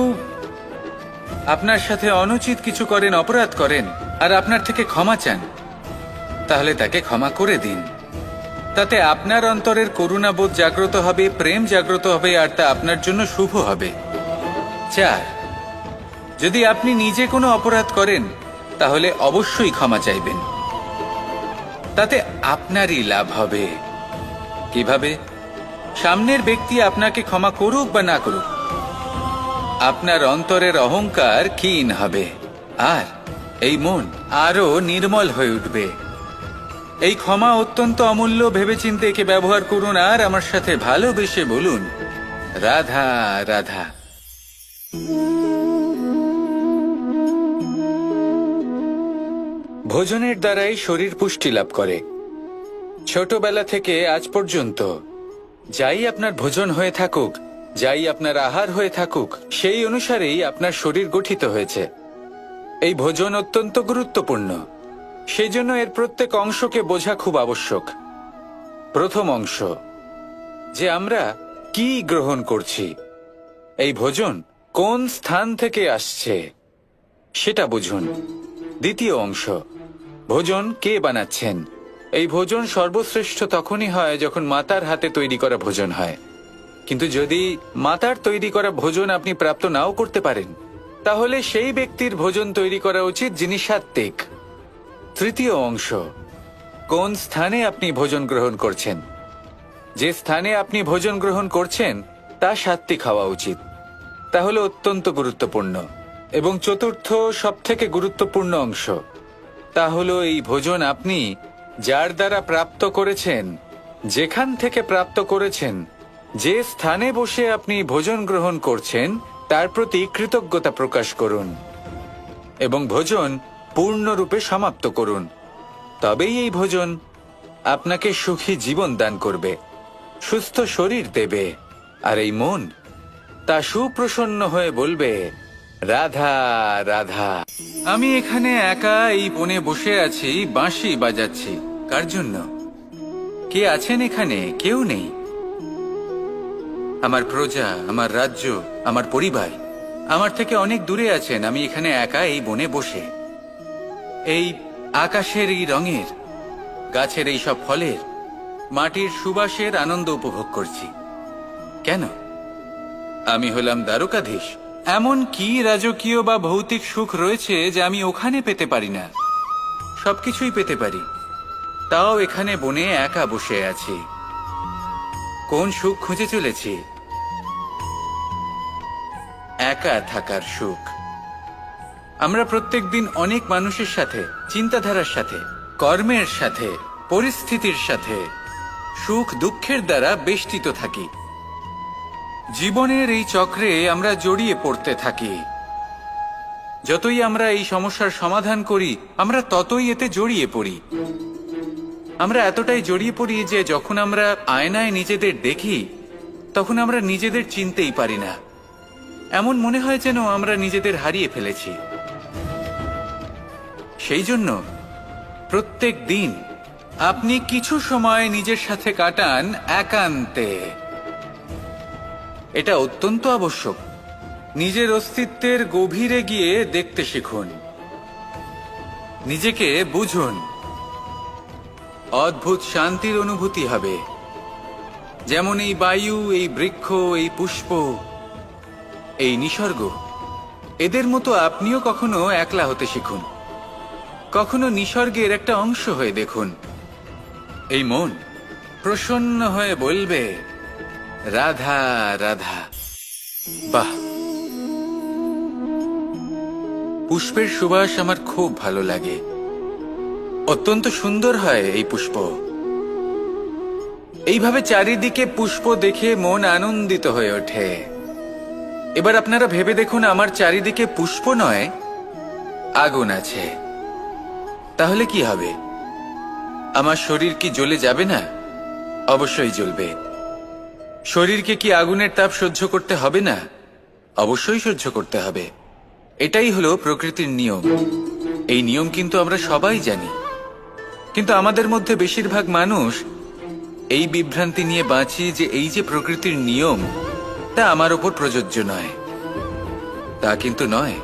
আপনার সাথে অনুচিত কিছু করেন, অপরাধ করেন, আর আপনার থেকে ক্ষমা চান, তাহলে তাকে ক্ষমা করে দিন। তাতে আপনার অন্তরের করুণাবোধ জাগ্রত হবে, প্রেম জাগ্রত হবে, আর তা আপনার জন্য শুভ হবে। 4, যদি আপনি নিজে কোনো অপরাধ করেন, তাহলে অবশ্যই ক্ষমা চাইবেন। তাতে আপনারই লাভ হবে। কিভাবে? সামনের ব্যক্তি আপনাকে ক্ষমা করুক বা না করুক, আপনার অন্তরের অহংকার ক্ষীণ হবে, আর এই মন আরো নির্মল হয়ে উঠবে। এই ক্ষমা অত্যন্ত অমূল্য, ভেবেচিন্তে একে ব্যবহার করুন, আর আমার সাথে ভালোবেসে বলুন, রাধা রাধা। ভোজনের দ্বারাই শরীর পুষ্টি লাভ করে। ছোটবেলা থেকে আজ পর্যন্ত যাই আপনার ভোজন হয়ে থাকুক, যাই আপনার আহার হয়ে থাকুক, সেই অনুসারেই আপনার শরীর গঠিত হয়েছে। এই ভোজন অত্যন্ত গুরুত্বপূর্ণ, সেই জন্য এর প্রত্যেক অংশকে বোঝা খুব আবশ্যক। প্রথম অংশ, যে আমরা কি গ্রহণ করছি, এই ভোজন কোন স্থান থেকে আসছে সেটা বুঝুন। দ্বিতীয় অংশ, ভোজন কে বানাচ্ছেন। এই ভোজন সর্বশ্রেষ্ঠ তখনই হয় যখন মাতার হাতে তৈরি করা ভোজন হয়। কিন্তু যদি মাতার তৈরি করা ভোজন আপনি প্রাপ্ত নাও করতে পারেন, তাহলে সেই ব্যক্তির ভোজন তৈরি করা উচিত যিনি সাত্ত্বিক। তৃতীয় অংশ, কোন স্থানে আপনি ভোজন গ্রহণ করছেন। যে স্থানে আপনি ভোজন গ্রহণ করছেন তা সাত্ত্বিক হওয়া উচিত। তাহলে অত্যন্ত গুরুত্বপূর্ণ। এবং চতুর্থ সবথেকে গুরুত্বপূর্ণ অংশ, তা হলো এই ভোজন আপনি যার দ্বারা প্রাপ্ত করেছেন, যেখান থেকে প্রাপ্ত করেছেন, যে স্থানে বসে আপনি ভোজন গ্রহণ করছেন, তার প্রতি কৃতজ্ঞতা প্রকাশ করুন এবং ভোজন পূর্ণরূপে সমাপ্ত করুন। তবেই এই ভোজন আপনাকে সুখী জীবন দান করবে, সুস্থ শরীর দেবে, আর এই মন তা সুপ্রসন্ন হয়ে বলবে, রাধা রাধা। আমি এখানে একা এই বনে বসে আছি, বাঁশি বাজাচ্ছি। কার জন্য? কে আছেন এখানে? কেউ নেই। আমার প্রজা, আমার রাজ্য, আমার পরিবার আমার থেকে অনেক দূরে আছেন। আমি এখানে একা এই বনে বসে এই আকাশের এই রঙের, গাছের এই সব ফলের, মাটির সুবাসের আনন্দ উপভোগ করছি। কেন? আমি হলাম দ্বারকাধীশ। এমন কি রাজকীয় বা ভৌতিক সুখ রয়েছে যে আমি ওখানে পেতে পারি না? সবকিছুই পেতে পারি, তাও এখানে বনে একা বসে আছি। কোন সুখ খুঁজে চলেছি? একা থাকার সুখ। আমরা প্রত্যেক দিন অনেক মানুষের সাথে, চিন্তাধারার সাথে, কর্মের সাথে, পরিস্থিতির সাথে, সুখ দুঃখের দ্বারা বেষ্টিত থাকি। জীবনের এই চক্রে আমরা জড়িয়ে পড়তে থাকি। যতই আমরা এই সমস্যার সমাধান করি, আমরা ততই এতে জড়িয়ে পড়ি। আমরা এতটাই জড়িয়ে পড়ি যে যখন আমরা আয়নায় নিজেদের দেখি, তখন আমরা নিজেদের চিনতেই পারি না। এমন মনে হয় যেন আমরা নিজেদের হারিয়ে ফেলেছি। সেই জন্য প্রত্যেক দিন আপনি কিছু সময় নিজের সাথে কাটান একান্তে। এটা অত্যন্ত আবশ্যক। নিজের অস্তিত্বের গভীরে গিয়ে দেখতে শিখুন, নিজেকে বুঝুন। অদ্ভুত শান্তির অনুভূতি হবে। যেমন এই বায়ু, এই বৃক্ষ, এই পুষ্প, এই নিসর্গ, এদের মতো আপনিও কখনো একলা হতে শিখুন। কখনো নিসর্গের একটা অংশ হয়ে দেখুন। এই মন প্রসন্ন হয়ে বলবে, রাধা রাধা। বাহ, পুষ্পের সুবাস আমার খুব ভালো লাগে। অত্যন্ত সুন্দর হয় এই পুষ্প। এইভাবে চারিদিকে পুষ্প দেখে মন আনন্দিত হয়ে ওঠে। এবার আপনারা ভেবে দেখুন, আমার চারিদিকে পুষ্প নয়, আগুন আছে। তাহলে কি হবে? আমার শরীর কি জ্বলে যাবে না? অবশ্যই জ্বলবে। শরীরকে কি আগুনের তাপ সহ্য করতে হবে না? অবশ্যই সহ্য করতে হবে। এটাই হলো প্রকৃতির নিয়ম। এই নিয়ম কিন্তু আমরা সবাই জানি, কিন্তু আমাদের মধ্যে বেশিরভাগ মানুষ এই বিভ্রান্তি নিয়ে বাঁচি যে এই যে প্রকৃতির নিয়ম, তা আমার ওপর প্রযোজ্য নয়। তা কিন্তু নয়।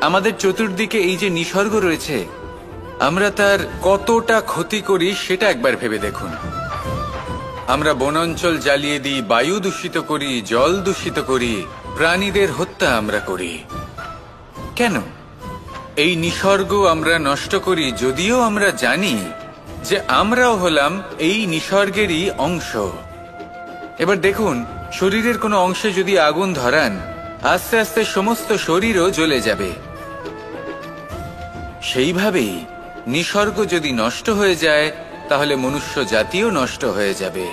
আমাদের চতুর্দিকে এই যে নিসর্গ রয়েছে, আমরা তার কতটা ক্ষতি করি সেটা একবার ভেবে দেখুন। আমরা বনাঞ্চল জ্বালিয়ে দিই, বায়ু দূষিত করি, জল দূষিত করি, প্রাণীদের হত্যা আমরা করি। কেন? এই নিসর্গ আমরা নষ্ট করি, যদিও আমরা জানি যে আমরাও হলাম এই নিসর্গেরই অংশ। এবার দেখুন, শরীরের কোনো অংশে যদি আগুন ধরান, আস্তে আস্তে সমস্ত শরীরও জ্বলে যাবে। সেইভাবেই নিসর্গ যদি নষ্ট হয়ে যায়, তাহলে মনুষ্য জাতিও নষ্ট হয়ে যাবে।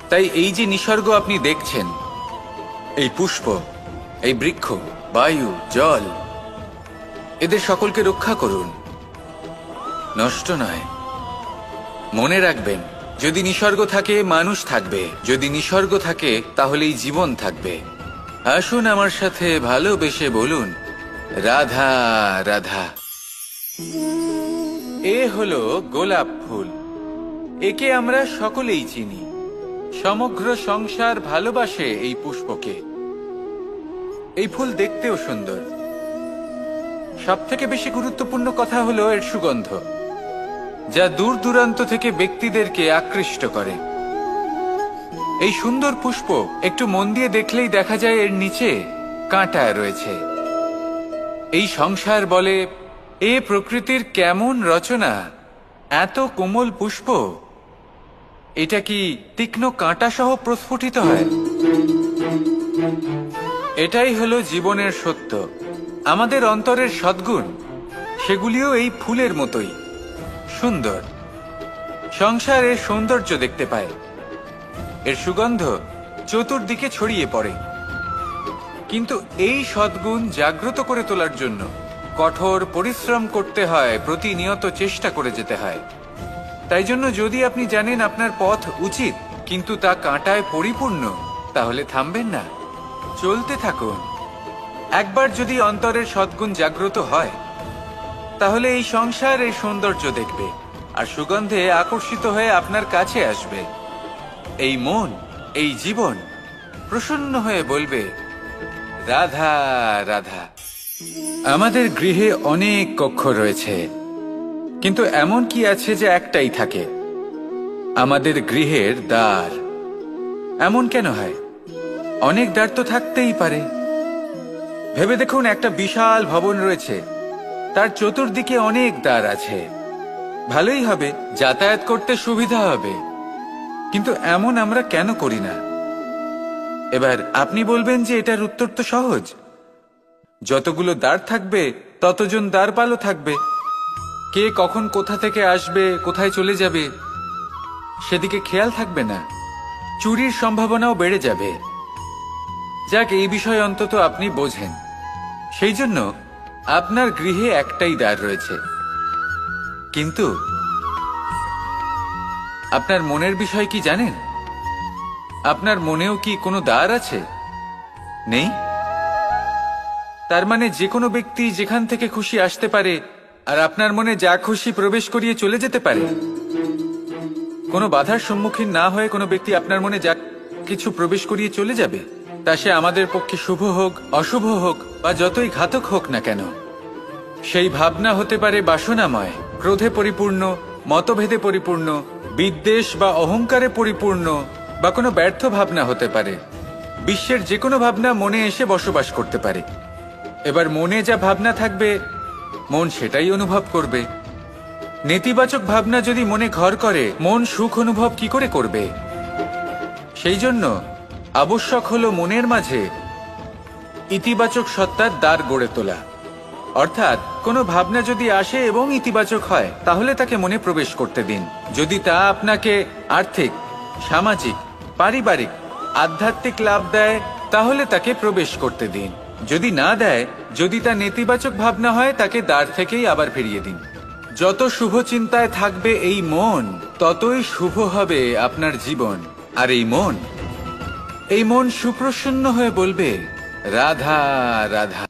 তাই এই যে নিসর্গ আপনি দেখছেন, এই পুষ্প, এই বৃক্ষ, বায়ু, জল, এদের সকলকে রক্ষা করুন, নষ্ট নয়। মনে রাখবেন, যদি নিসর্গ থাকে মানুষ থাকবে, যদি নিসর্গ থাকে তাহলেই জীবন থাকবে। আসুন আমার সাথে ভালোবেসে বলুন, রাধা রাধা। এ হলো গোলাপ ফুল। একে আমরা সকলেই চিনি। সমগ্র সংসার ভালোবাসে এই পুষ্পকে। এই ফুল দেখতেও সুন্দর। সবথেকে বেশি গুরুত্বপূর্ণ কথা হলো এর সুগন্ধ, যা দূর দূরান্ত থেকে ব্যক্তিদেরকে আকৃষ্ট করে। এই সুন্দর পুষ্প একটু মন দিয়ে দেখলেই দেখা যায় এর নিচে কাঁটা রয়েছে। এই সংসার বলে, এ প্রকৃতির কেমন রচনা, এত কোমল পুষ্প, এটা কি তীক্ষ্ণ কাঁটা সহ প্রস্ফুটিত হয়? এটাই হলো জীবনের সত্য। আমাদের অন্তরের সদ্গুণ, সেগুলিও এই ফুলের মতোই সুন্দর। সংসারের সৌন্দর্য দেখতে পায়, এর সুগন্ধ চতুর্দিকে ছড়িয়ে পড়ে। কিন্তু এই সদ্গুণ জাগ্রত করে তোলার জন্য কঠোর পরিশ্রম করতে হয়, প্রতিনিয়ত চেষ্টা করে যেতে হয়। তাই জন্য যদি আপনি জানেন আপনার পথ উচিত, কিন্তু তা কাঁটায় পরিপূর্ণ, তাহলে থামবেন না, চলতে থাকুন। একবার যদি অন্তরের সদ্গুণ জাগ্রত হয়, তাহলে এই সংসার এই সৌন্দর্য দেখবে আর সুগন্ধে আকর্ষিত হয়ে আপনার কাছে আসবে। এই মন, এই জীবন প্রসন্ন হয়ে বলবে, রাধা রাধা। আমাদের গৃহে অনেক কক্ষ রয়েছে, কিন্তু এমন কি আছে যে একটাই থাকে? আমাদের গৃহের দ্বার। এমন কেন হয়? অনেক দ্বার তো থাকতেই পারে। ভেবে দেখুন, একটা বিশাল ভবন রয়েছে, তার চতুর্দিকে অনেক দ্বার আছে। ভালোই হবে, যাতায়াত করতে সুবিধা হবে, কিন্তু এমন আমরা কেন করি না? এবার আপনি বলবেন যে এটার উত্তর তো সহজ। যতগুলো দ্বার থাকবে, ততজন দ্বারপালও থাকবে। কে কখন কোথা থেকে আসবে, কোথায় চলে যাবে, সেদিকে খেয়াল থাকবে না। চুরির সম্ভাবনাও বেড়ে যাবে। যাক, এই বিষয়ে অন্তত আপনি বোঝেন। সেই জন্য আপনার গৃহে একটাই দ্বার রয়েছে। কিন্তু আপনার মনের বিষয় কি জানেন? আপনার মনেও কি কোনো দ্বার আছে? নেই? তার মানে যে কোনো ব্যক্তি যেখান থেকে খুশি আসতে পারে, আর আপনার মনে যা খুশি প্রবেশ করিয়ে চলে যেতে পারে। কোনো বাধার সম্মুখীন না হয়ে কোনো ব্যক্তি আপনার মনে যা কিছু প্রবেশ করিয়ে চলে যাবে, তা সে আমাদের পক্ষে শুভ হোক, অশুভ হোক, বা যতই ঘাতক হোক না কেন। সেই ভাবনা হতে পারে বাসনাময়, ক্রোধে পরিপূর্ণ, মতভেদে পরিপূর্ণ, বিদ্বেষ বা অহংকারে পরিপূর্ণ, বা কোনো ব্যর্থ ভাবনা হতে পারে। বিশ্বের যে কোনো ভাবনা মনে এসে বসবাস করতে পারে। এবার মনে যা ভাবনা থাকবে, মন সেটাই অনুভব করবে। নেতিবাচক ভাবনা যদি মনে ঘর করে, মন সুখ অনুভব কি করে করবে? সেই জন্য আবশ্যক হলো মনের মাঝে ইতিবাচক সত্তার দ্বার গড়ে তোলা। অর্থাৎ কোনো ভাবনা যদি আসে এবং ইতিবাচক হয়, তাহলে তাকে মনে প্রবেশ করতে দিন। যদি তা আপনাকে আর্থিক, সামাজিক, পারিবারিক, আধ্যাত্মিক লাভ দেয়, তাহলে তাকে প্রবেশ করতে দিন। যদি না দেয়, যদি তা নেতিবাচক ভাবনা হয়, তাকে দ্বার থেকেই আবার ফিরিয়ে দিন। যত শুভ চিন্তায় থাকবে এই মন, ততই শুভ হবে আপনার জীবন। আর এই মন সুপ্রসন্ন হয়ে বলবে, রাধা রাধা।